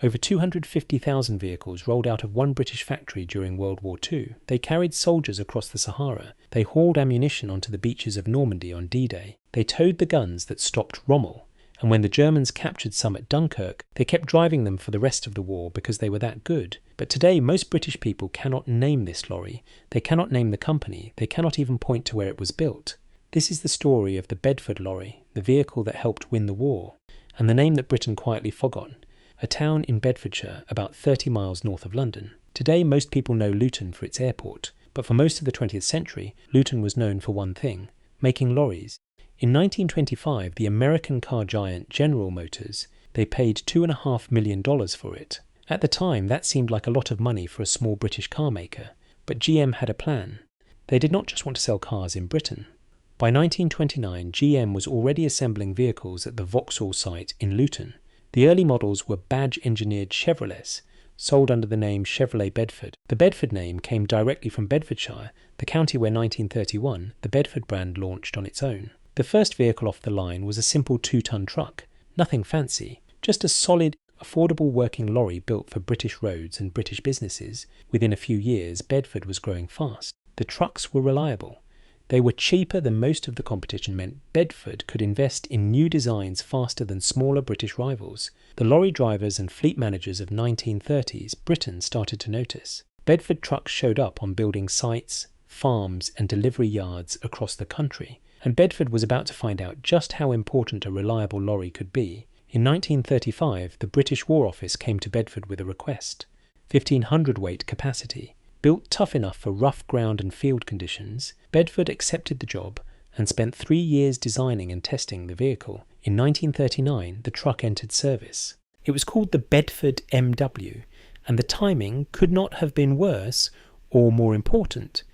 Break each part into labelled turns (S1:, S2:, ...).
S1: Over 250,000 vehicles rolled out of one British factory during World War II. They carried soldiers across the Sahara. They hauled ammunition onto the beaches of Normandy on D-Day. They towed the guns that stopped Rommel. And when the Germans captured some at Dunkirk, they kept driving them for the rest of the war because they were that good. But today, most British people cannot name this lorry. They cannot name the company. They cannot even point to where it was built. This is the story of the Bedford Lorry, the vehicle that helped win the war, and the name that Britain quietly forgot, a town in Bedfordshire about 30 miles north of London. Today, most people know Luton for its airport, but for most of the 20th century, Luton was known for one thing: making lorries. In 1925, the American car giant General Motors, they paid $2.5 million for it. At the time, that seemed like a lot of money for a small British car maker, but GM had a plan. They did not just want to sell cars in Britain. By 1929, GM was already assembling vehicles at the Vauxhall site in Luton. The early models were badge-engineered Chevrolets, sold under the name Chevrolet Bedford. The Bedford name came directly from Bedfordshire, the county where 1931 the Bedford brand launched on its own. The first vehicle off the line was a simple 2-ton truck, nothing fancy, just a solid, affordable working lorry built for British roads and British businesses. Within a few years, Bedford was growing fast. The trucks were reliable. They were cheaper than most of the competition meant Bedford could invest in new designs faster than smaller British rivals. The lorry drivers and fleet managers of 1930s Britain started to notice. Bedford trucks showed up on building sites, farms and delivery yards across the country, and Bedford was about to find out just how important a reliable lorry could be. In 1935, the British War Office came to Bedford with a request: 1,500 weight capacity. Built tough enough for rough ground and field conditions, Bedford accepted the job and spent 3 years designing and testing the vehicle. In 1939, the truck entered service. It was called the Bedford MW, and the timing could not have been worse or more important.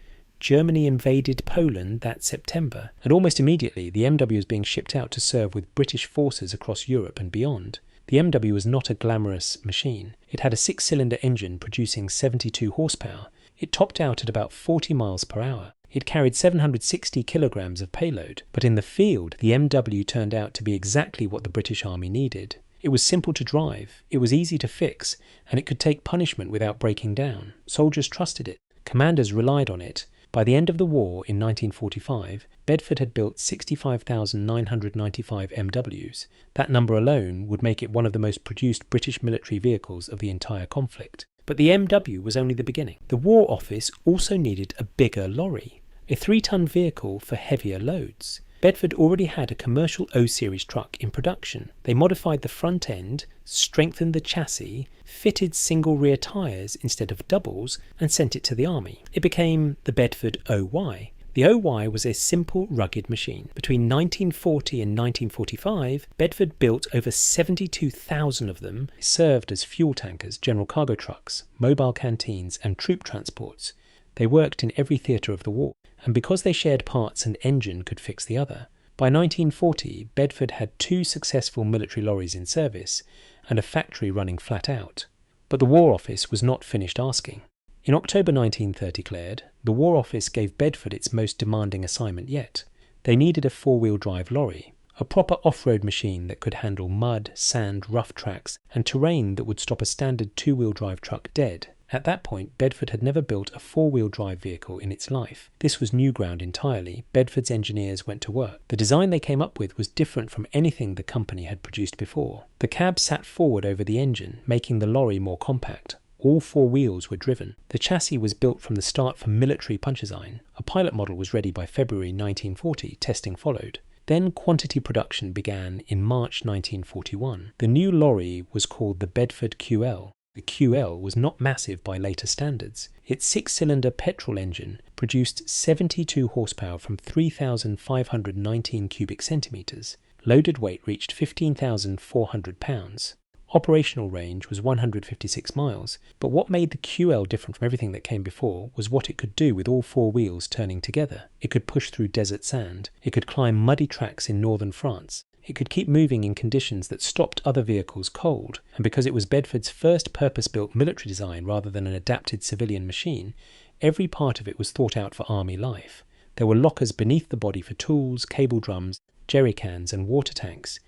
S1: Germany invaded Poland that September, and almost immediately the MW was being shipped out to serve with British forces across Europe and beyond. The MW was not a glamorous machine. It had a 6-cylinder engine producing 72 horsepower. It topped out at about 40 miles per hour. It carried 760 kilograms of payload, but in the field, the MW turned out to be exactly what the British Army needed. It was simple to drive, it was easy to fix, and it could take punishment without breaking down. Soldiers trusted it. Commanders relied on it. By the end of the war in 1945, Bedford had built 65,995 MWs. That number alone would make it one of the most produced British military vehicles of the entire conflict. But the MW was only the beginning. The War Office also needed a bigger lorry, a 3-ton vehicle for heavier loads. Bedford already had a commercial O-Series truck in production. They modified the front end, strengthened the chassis, fitted single rear tyres instead of doubles, and sent it to the army. It became the Bedford OY. The OY was a simple, rugged machine. Between 1940 and 1945, Bedford built over 72,000 of them. They served as fuel tankers, general cargo trucks, mobile canteens, and troop transports. They worked in every theatre of the war, and because they shared parts, an engine could fix the other. By 1940, Bedford had 2 successful military lorries in service and a factory running flat out. But the War Office was not finished asking. In October 1930 declared, the War Office gave Bedford its most demanding assignment yet. They needed a 4-wheel drive lorry, a proper off-road machine that could handle mud, sand, rough tracks, and terrain that would stop a standard 2-wheel drive truck dead. At that point, Bedford had never built a 4-wheel drive vehicle in its life. This was new ground entirely. Bedford's engineers went to work. The design they came up with was different from anything the company had produced before. The cab sat forward over the engine, making the lorry more compact. All 4 wheels were driven. The chassis was built from the start for military punch design. A pilot model was ready by February 1940. Testing followed. Then quantity production began in March 1941. The new lorry was called the Bedford QL. The QL was not massive by later standards. Its 6-cylinder petrol engine produced 72 horsepower from 3,519 cubic centimetres. Loaded weight reached 15,400 pounds. Operational range was 156 miles, but what made the QL different from everything that came before was what it could do with all 4 wheels turning together. It could push through desert sand. It could climb muddy tracks in northern France. It could keep moving in conditions that stopped other vehicles cold, and because it was Bedford's first purpose-built military design rather than an adapted civilian machine, every part of it was thought out for army life. There were lockers beneath the body for tools, cable drums, jerry cans and water tanks.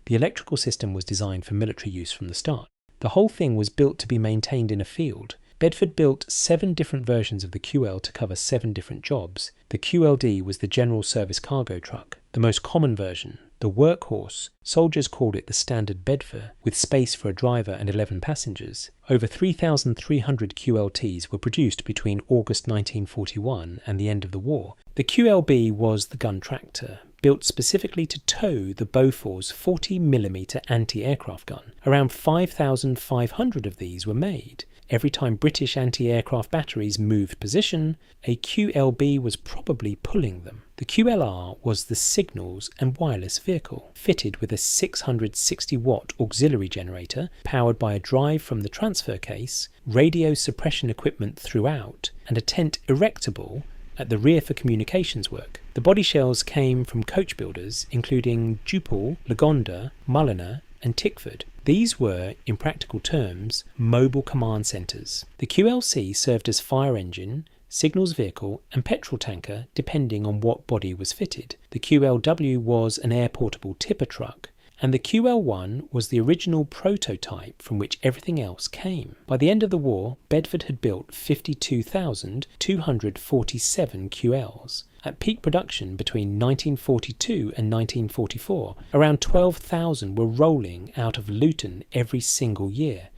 S1: The electrical system was designed for military use from the start. The whole thing was built to be maintained in a field. Bedford built 7 different versions of the QL to cover 7 different jobs. The QLD was the general service cargo truck, the most common version. The workhorse, soldiers called it the standard Bedford, with space for a driver and 11 passengers. Over 3,300 QLTs were produced between August 1941 and the end of the war. The QLB was the gun tractor, built specifically to tow the Bofors 40mm anti-aircraft gun. Around 5,500 of these were made. Every time British anti-aircraft batteries moved position, a QLB was probably pulling them. The QLR was the signals and wireless vehicle, fitted with a 660-watt auxiliary generator powered by a drive from the transfer case, radio suppression equipment throughout, and a tent erectable at the rear for communications work. The body shells came from coach builders including Duple, Lagonda, Mulliner and Tickford. These were, in practical terms, mobile command centres. The QLC served as fire engine, signals vehicle and petrol tanker depending on what body was fitted. The QLW was an air-portable tipper truck, and the QL1 was the original prototype from which everything else came. By the end of the war, Bedford had built 52,247 QLs. At peak production between 1942 and 1944, around 12,000 were rolling out of Luton every single year.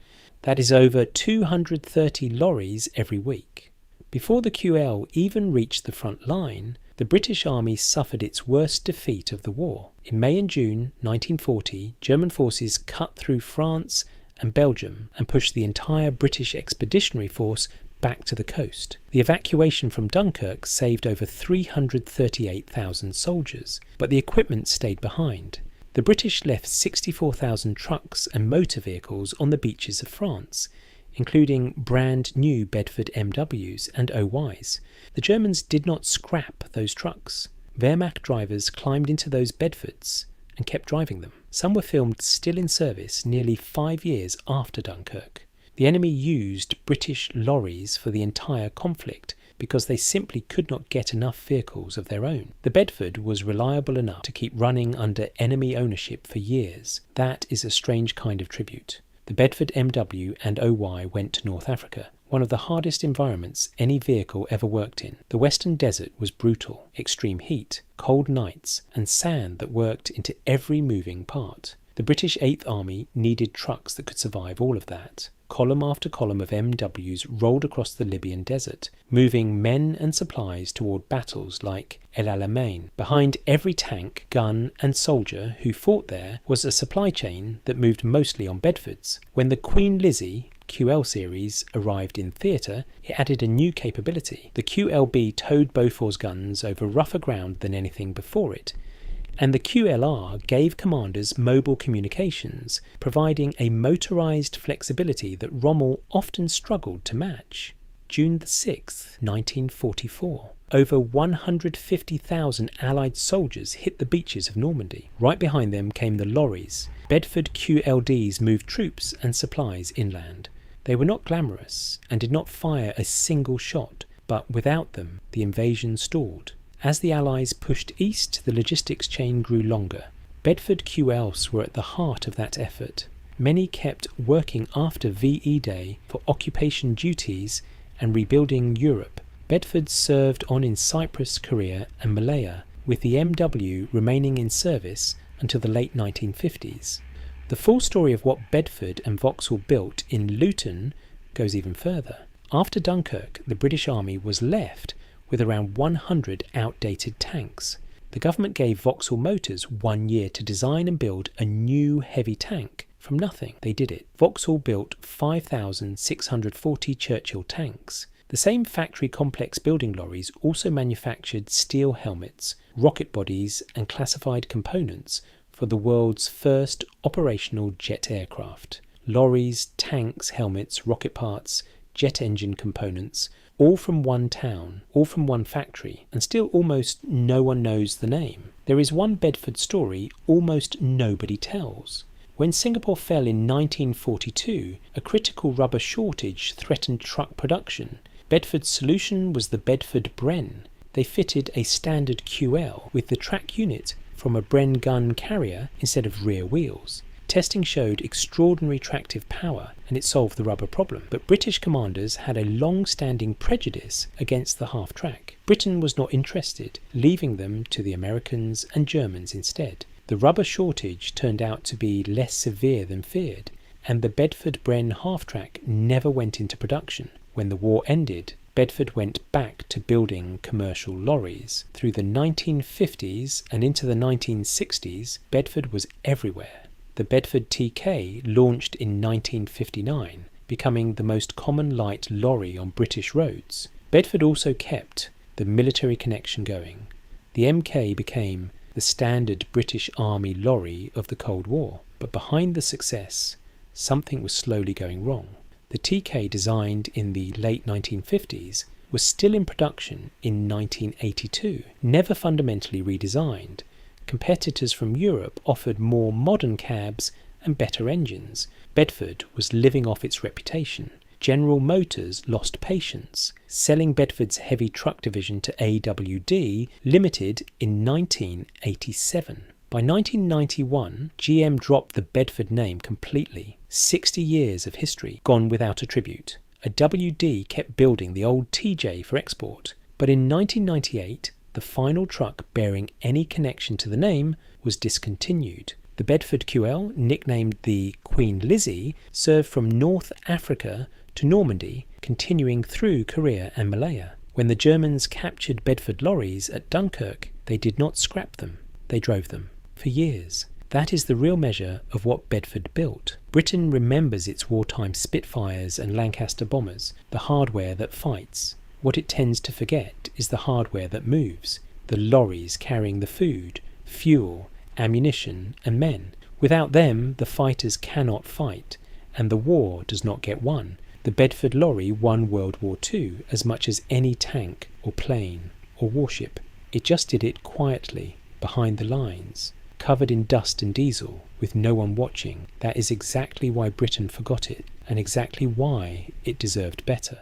S1: That is over 230 lorries every week. Before the QL even reached the front line, the British Army suffered its worst defeat of the war. In May and June 1940, German forces cut through France and Belgium and pushed the entire British Expeditionary Force back to the coast. The evacuation from Dunkirk saved over 338,000 soldiers, but the equipment stayed behind. The British left 64,000 trucks and motor vehicles on the beaches of France, including brand new Bedford MWs and OYs. The Germans did not scrap those trucks. Wehrmacht drivers climbed into those Bedfords and kept driving them. Some were filmed still in service nearly 5 years after Dunkirk. The enemy used British lorries for the entire conflict because they simply could not get enough vehicles of their own. The Bedford was reliable enough to keep running under enemy ownership for years. That is a strange kind of tribute. The Bedford MW and OY went to North Africa, one of the hardest environments any vehicle ever worked in. The Western Desert was brutal, extreme heat, cold nights, and sand that worked into every moving part. The British 8th Army needed trucks that could survive all of that. Column after column of MWs rolled across the Libyan desert, moving men and supplies toward battles like El Alamein. Behind every tank, gun and soldier who fought there was a supply chain that moved mostly on Bedfords. When the Queen Lizzie QL series arrived in theatre, it added a new capability. The QLB towed Bofors guns over rougher ground than anything before it, and the QLR gave commanders mobile communications, providing a motorised flexibility that Rommel often struggled to match. June 6, 1944. Over 150,000 Allied soldiers hit the beaches of Normandy. Right behind them came the Lorries. Bedford QLDs moved troops and supplies inland. They were not glamorous and did not fire a single shot, but without them the invasion stalled. As the Allies pushed east, the logistics chain grew longer. Bedford QLs were at the heart of that effort. Many kept working after VE Day for occupation duties and rebuilding Europe. Bedford served on in Cyprus, Korea and Malaya, with the MW remaining in service until the late 1950s. The full story of what Bedford and Vauxhall built in Luton goes even further. After Dunkirk, the British Army was left with around 100 outdated tanks. The government gave Vauxhall Motors 1 year to design and build a new heavy tank. From nothing, they did it. Vauxhall built 5,640 Churchill tanks. The same factory complex building lorries also manufactured steel helmets, rocket bodies and classified components for the world's first operational jet aircraft. Lorries, tanks, helmets, rocket parts, jet engine components, all from one town, all from one factory, and still almost no one knows the name. There is one Bedford story almost nobody tells. When Singapore fell in 1942, a critical rubber shortage threatened truck production. Bedford's solution was the Bedford Bren. They fitted a standard QL with the track unit from a Bren gun carrier instead of rear wheels. Testing showed extraordinary tractive power and it solved the rubber problem, but British commanders had a long-standing prejudice against the half-track. Britain was not interested, leaving them to the Americans and Germans instead. The rubber shortage turned out to be less severe than feared, and the Bedford-Bren half-track never went into production. When the war ended, Bedford went back to building commercial lorries. Through the 1950s and into the 1960s, Bedford was everywhere. The Bedford TK launched in 1959, becoming the most common light lorry on British roads. Bedford also kept the military connection going. The MK became the standard British Army lorry of the Cold War. But behind the success, something was slowly going wrong. The TK, designed in the late 1950s, was still in production in 1982, never fundamentally redesigned. Competitors from Europe offered more modern cabs and better engines. Bedford was living off its reputation. General Motors lost patience, selling Bedford's heavy truck division to AWD Limited in 1987. By 1991, GM dropped the Bedford name completely. 60 years of history gone without a tribute. A WD kept building the old TJ for export, but in 1998, the final truck bearing any connection to the name was discontinued. The Bedford QL, nicknamed the Queen Lizzie, served from North Africa to Normandy, continuing through Korea and Malaya. When the Germans captured Bedford Lorries at Dunkirk, they did not scrap them, they drove them for years. That is the real measure of what Bedford built. Britain remembers its wartime Spitfires and Lancaster bombers, the hardware that fights. What it tends to forget is the hardware that moves, the lorries carrying the food, fuel, ammunition and men. Without them, the fighters cannot fight, and the war does not get won. The Bedford Lorry won World War II as much as any tank or plane or warship. It just did it quietly, behind the lines, covered in dust and diesel, with no one watching. That is exactly why Britain forgot it, and exactly why it deserved better.